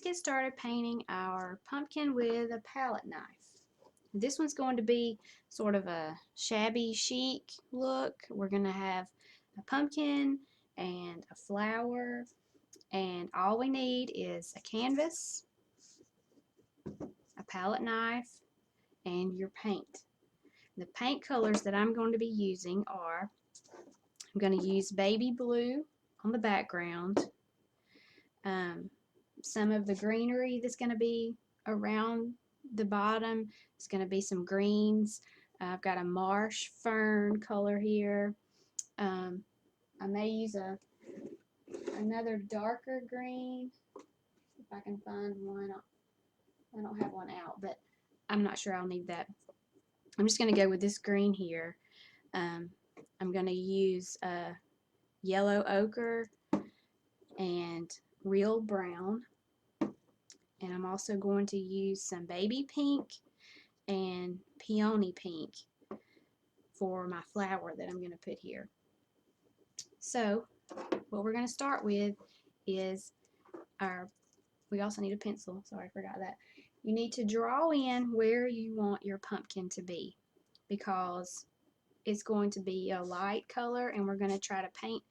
get started painting our pumpkin with a palette knife. This one's going to be sort of a shabby chic look. We're going to have a pumpkin and a flower, and all we need is a canvas, a palette knife, and your paint. The paint colors that I'm going to be using are, I'm going to use baby blue on the background, some of the greenery that's going to be around the bottom is going to be some greens. I've got a marsh fern color here. I may use another darker green if I can find one. I don't have one out, but I'm not sure I'll need that. I'm just going to go with this green here. I'm going to use yellow ochre and real brown. And I'm also going to use some baby pink and peony pink for my flower that I'm going to put here. So what we're going to start with is we also need a pencil. Sorry, I forgot that. You need to draw in where you want your pumpkin to be, because it's going to be a light color and we're going to try to paint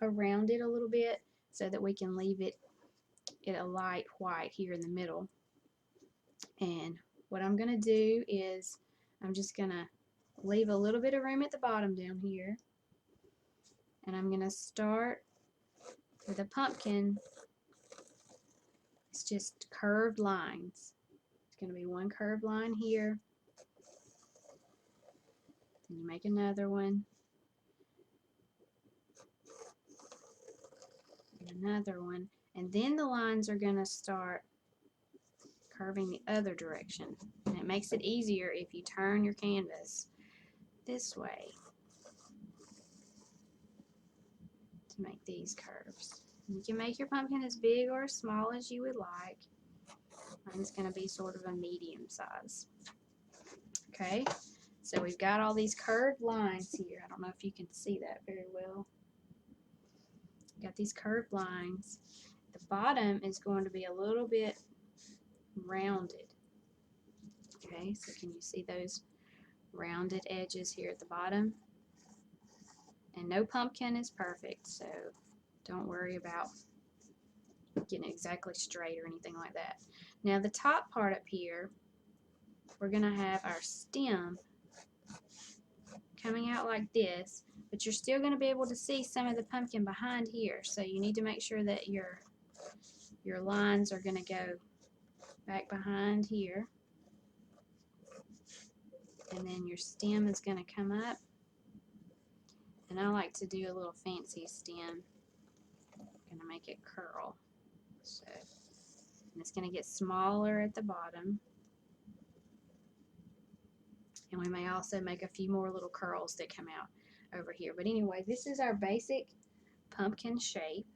around it a little bit so that we can leave it a light white here in the middle. And what I'm going to do is I'm just going to leave a little bit of room at the bottom down here, and I'm going to start with a pumpkin. It's just curved lines. It's going to be one curved line here, then you make another one, and another one, and then the lines are going to start curving the other direction. And it makes it easier if you turn your canvas this way to make these curves. You can make your pumpkin as big or as small as you would like. Mine's going to be sort of a medium size. Okay, so we've got all these curved lines here. I don't know if you can see that very well. Got these curved lines. The bottom is going to be a little bit rounded. Okay, so can you see those rounded edges here at the bottom? And no pumpkin is perfect, so don't worry about getting it exactly straight or anything like that. Now the top part up here, we're going to have our stem coming out like this, but you're still going to be able to see some of the pumpkin behind here, so you need to make sure that your lines are going to go back behind here, and then your stem is going to come up. And I like to do a little fancy stem. I'm going to make it curl, so, and it's going to get smaller at the bottom. And we may also make a few more little curls that come out over here. But anyway, this is our basic pumpkin shape.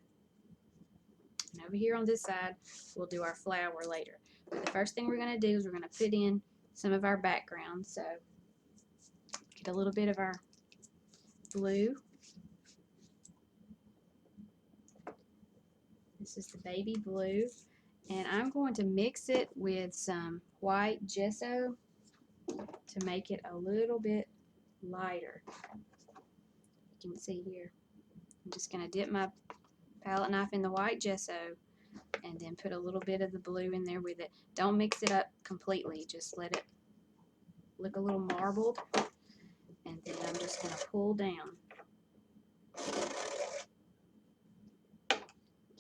And over here on this side, we'll do our flower later. But the first thing we're going to do is we're going to put in some of our background. So get a little bit of our blue. This is the baby blue. And I'm going to mix it with some white gesso to make it a little bit lighter. You can see here. I'm just going to dip my palette knife in the white gesso and then put a little bit of the blue in there with it. Don't mix it up completely, just let it look a little marbled, and then I'm just going to pull down.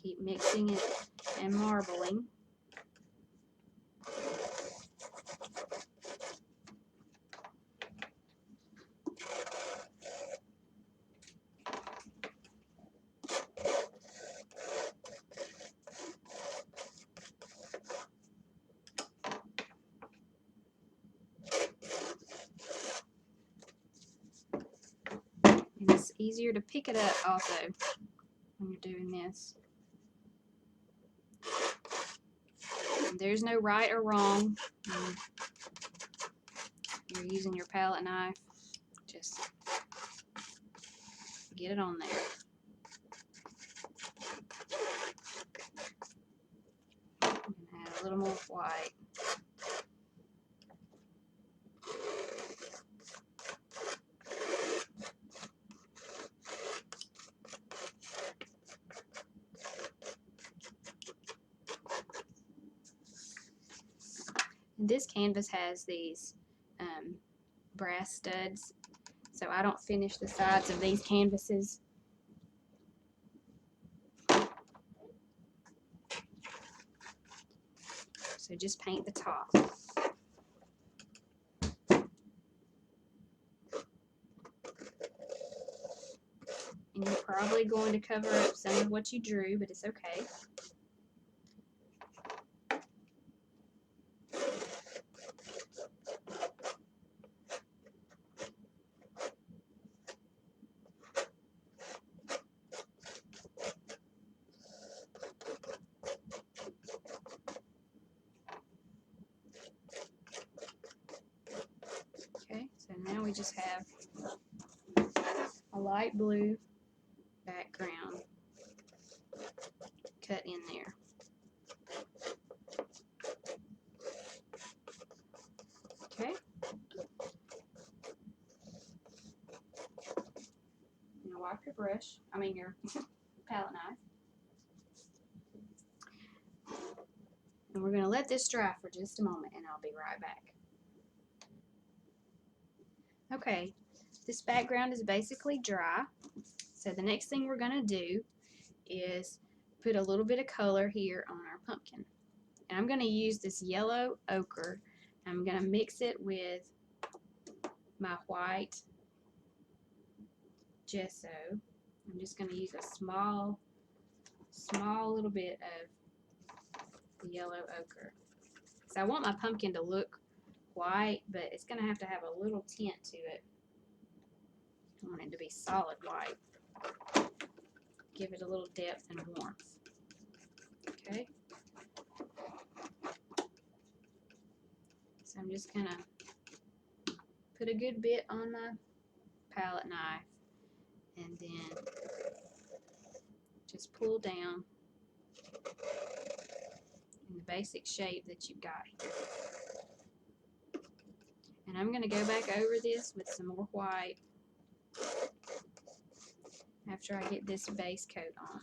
Keep mixing it and marbling. And it's easier to pick it up also when you're doing this. And there's no right or wrong. You're using your palette knife. Just get it on there. I'm going little more white. This canvas has these brass studs, so I don't finish the sides of these canvases. So just paint the top. And you're probably going to cover up some of what you drew, but it's okay. Okay, so now we just have a light blue background cut in there. Okay. Now wipe your brush, your palette knife. And we're going to let this dry for just a moment and I'll be right back. Okay, this background is basically dry. So the next thing we're going to do is put a little bit of color here on our pumpkin. And I'm going to use this yellow ochre. I'm going to mix it with my white gesso. I'm just going to use a small little bit of the yellow ochre. So I want my pumpkin to look white, but it's going to have a little tint to it. I want it to be solid white. Give it a little depth and warmth. Okay. So I'm just going to put a good bit on my palette knife and then just pull down in the basic shape that you've got here. And I'm going to go back over this with some more white after I get this base coat on.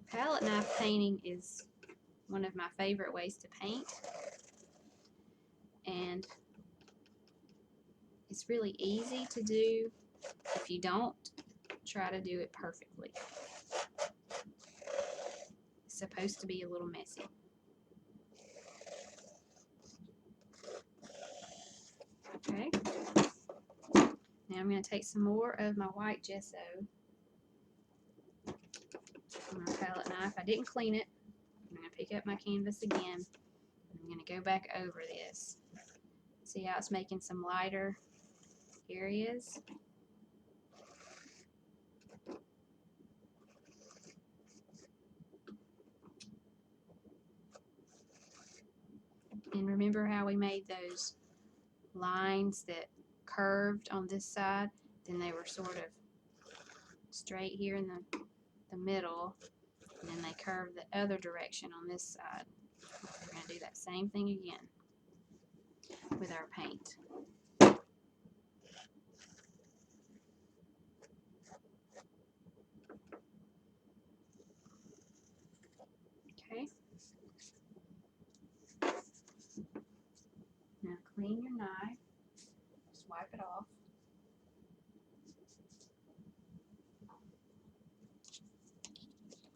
Palette knife painting is one of my favorite ways to paint, and it's really easy to do if you don't try to do it perfectly. It's supposed to be a little messy. Okay. Now I'm going to take some more of my white gesso on my palette knife. I didn't clean it. I'm going to pick up my canvas again. I'm going to go back over this. See how it's making some lighter areas? And remember how we made those lines that curved on this side? Then they were sort of straight here in the middle, and then they curved the other direction on this side. We're going to do that same thing again with our paint. Okay. Now clean your knife. Just wipe it off.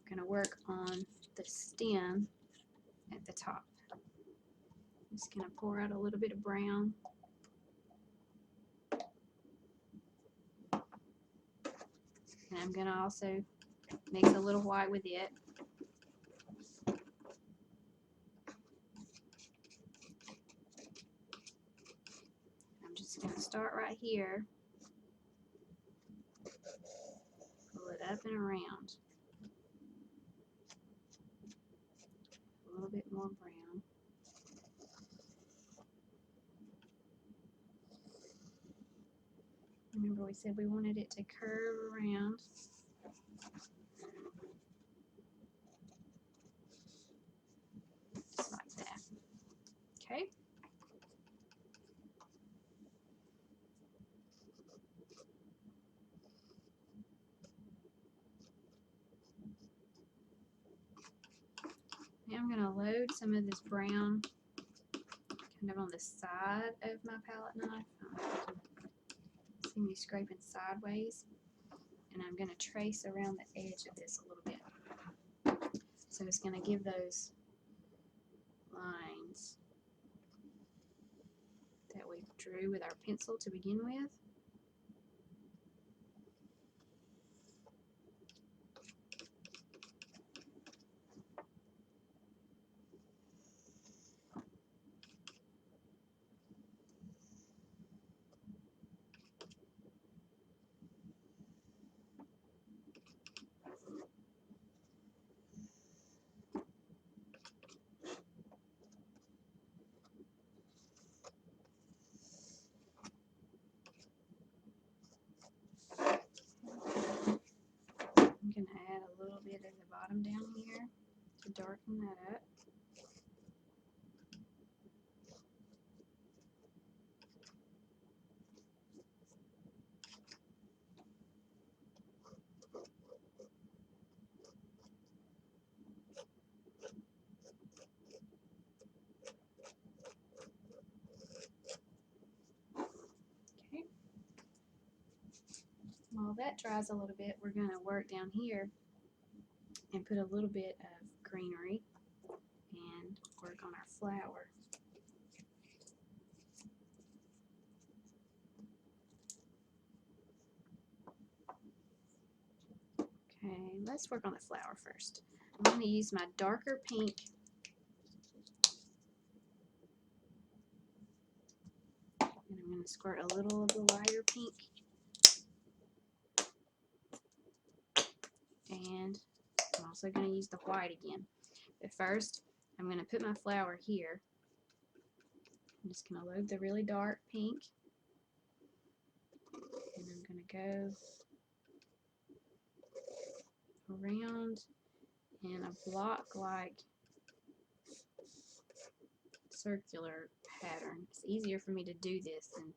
I'm going to work on the stem at the top. I'm just going to pour out a little bit of brown. And I'm going to also mix a little white with it. I'm just going to start right here. Pull it up and around. A little bit more brown. Remember we said we wanted it to curve around. load some of this brown kind of on the side of my palette knife. You can see me scraping sideways. And I'm going to trace around the edge of this a little bit. So it's going to give those lines that we drew with our pencil to begin with. I'm going to add a little bit at the bottom down here to darken that up. Okay. While that dries a little bit, we're going to work down here and put a little bit of greenery and work on our flower. Okay, let's work on the flower first. I'm going to use my darker pink and I'm going to squirt a little of the lighter pink and I'm also going to use the white again. But first, I'm going to put my flower here. I'm just going to load the really dark pink and I'm going to go around in a block-like circular pattern. It's easier for me to do this than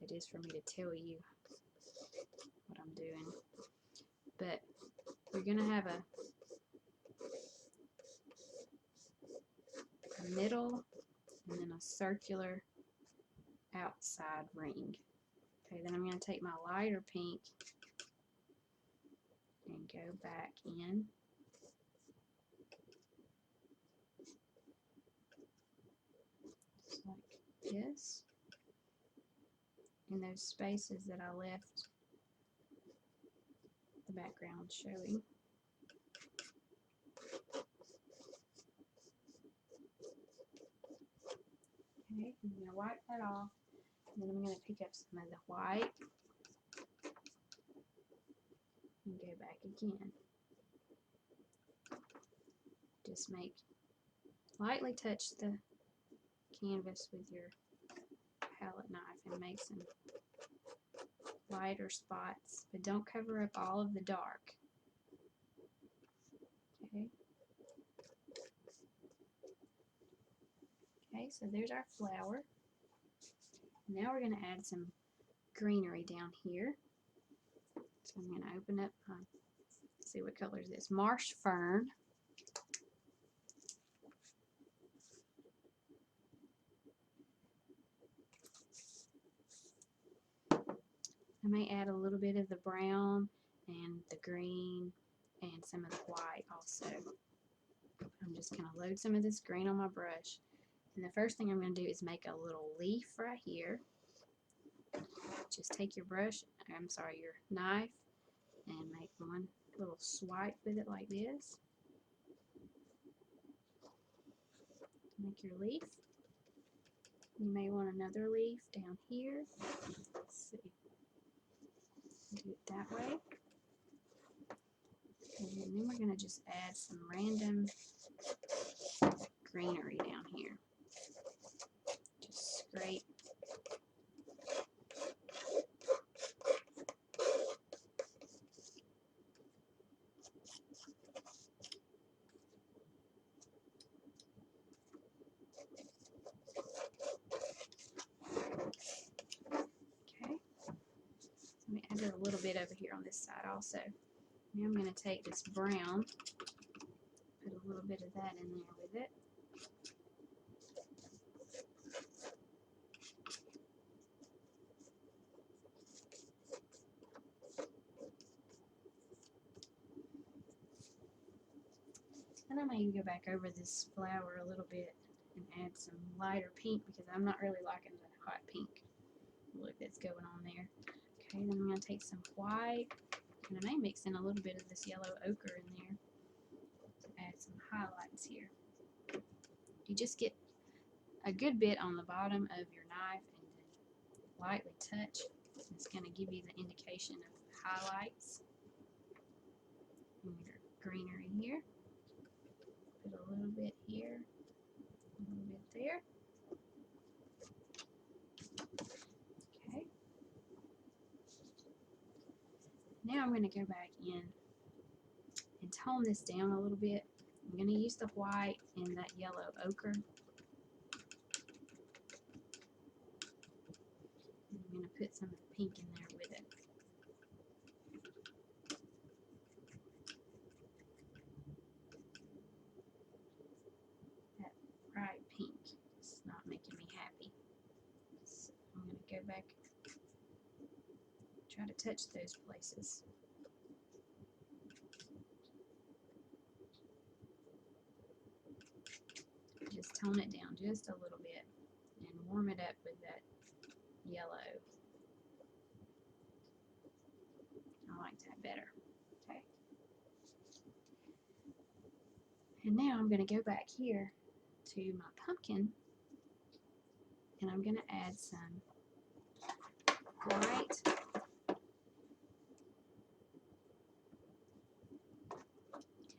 it is for me to tell you what I'm doing. But you're going to have a middle and then a circular outside ring. Okay, then I'm going to take my lighter pink and go back in. Just like this. In those spaces that I left the background showing. Okay, I'm going to wipe that off. And then I'm going to pick up some of the white and go back again. Just lightly touch the canvas with your palette knife and make some lighter spots, but don't cover up all of the dark. Okay. Okay, so there's our flower. Now we're going to add some greenery down here. So I'm going to open up, see what color is this, marsh fern. I may add a little bit of the brown and the green and some of the white also. I'm just going to load some of this green on my brush. And the first thing I'm going to do is make a little leaf right here. Just take your brush, your knife, and make one little swipe with it like this. Make your leaf. You may want another leaf down here. Let's see. Do it that way. And then we're going to just add some random greenery down here. Just scrape. Okay. Let me add a little bit over here on this side also. Now I'm going to take this brown, put a little bit of that in there with it. I may go back over this flower a little bit and add some lighter pink because I'm not really liking the hot pink look that's going on there. Okay, then I'm going to take some white, and I may mix in a little bit of this yellow ochre in there to add some highlights here. You just get a good bit on the bottom of your knife and then lightly touch. It's going to give you the indication of highlights. And your greenery here. Put a little bit here, a little bit there. Okay. Now I'm going to go back in and tone this down a little bit. I'm going to use the white and that yellow ochre. And I'm going to put some of the pink in there with it. That bright pink is not making me happy. So I'm going to go back, try to touch those places. Just tone it down just a little bit and warm it up with that yellow. I like that better. Okay. And now I'm going to go back here to my pumpkin and I'm going to add some white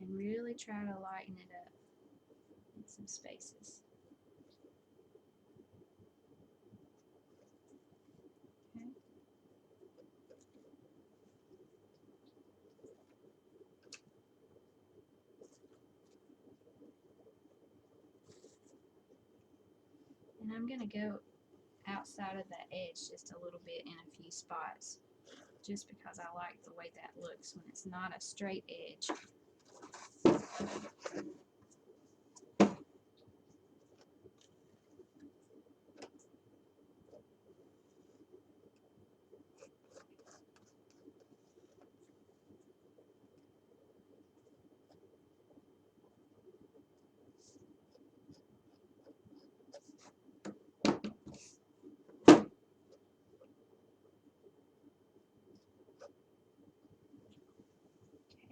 and really try to lighten it up in some spaces. Okay. And I'm going to go outside of that edge just a little bit in a few spots, just because I like the way that looks when it's not a straight edge.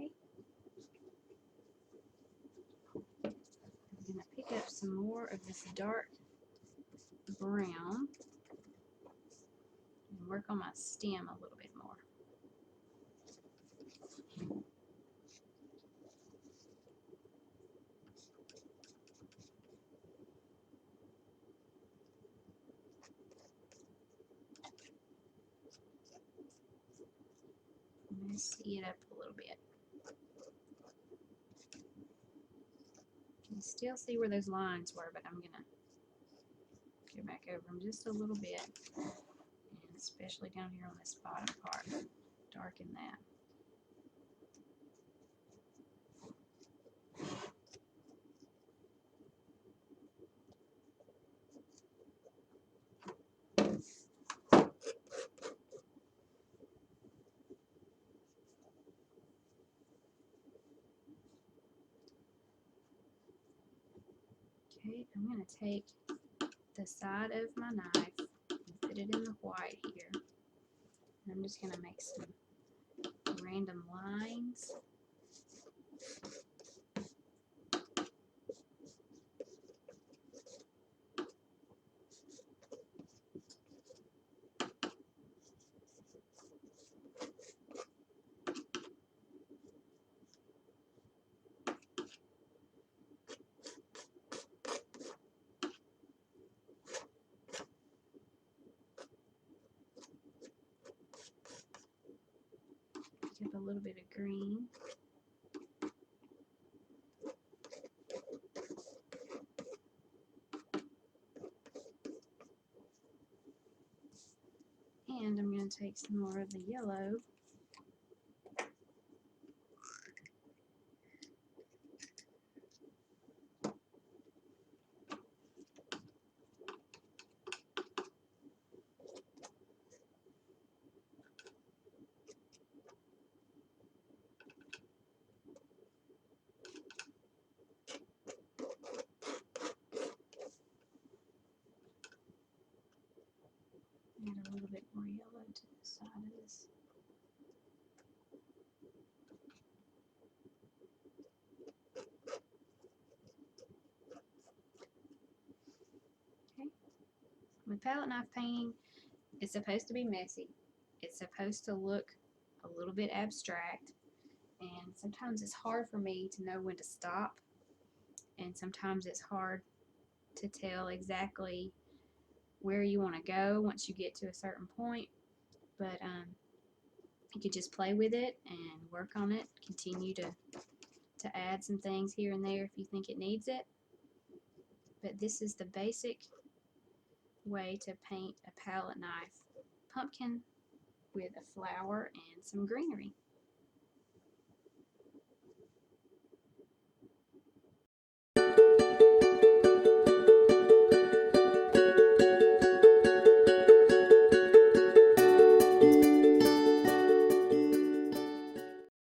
Okay. I'm going to pick up some more of this dark brown and work on my stem a little bit more. I'm going to see it up a little bit. You can still see where those lines were, but I'm going to go back over them just a little bit, and especially down here on this bottom part, darken that. Okay, I'm going to take the side of my knife and put it in the white here. And I'm just going to make some random lines. Give a little bit of green. And I'm going to take some more of the yellow . bit more yellow to the side of this. Okay. With palette knife painting, it's supposed to be messy. It's supposed to look a little bit abstract, and sometimes it's hard for me to know when to stop, and sometimes it's hard to tell exactly where you want to go once you get to a certain point. But you could just play with it and work on it. Continue to add some things here and there if you think it needs it. But this is the basic way to paint a palette knife pumpkin with a flower and some greenery.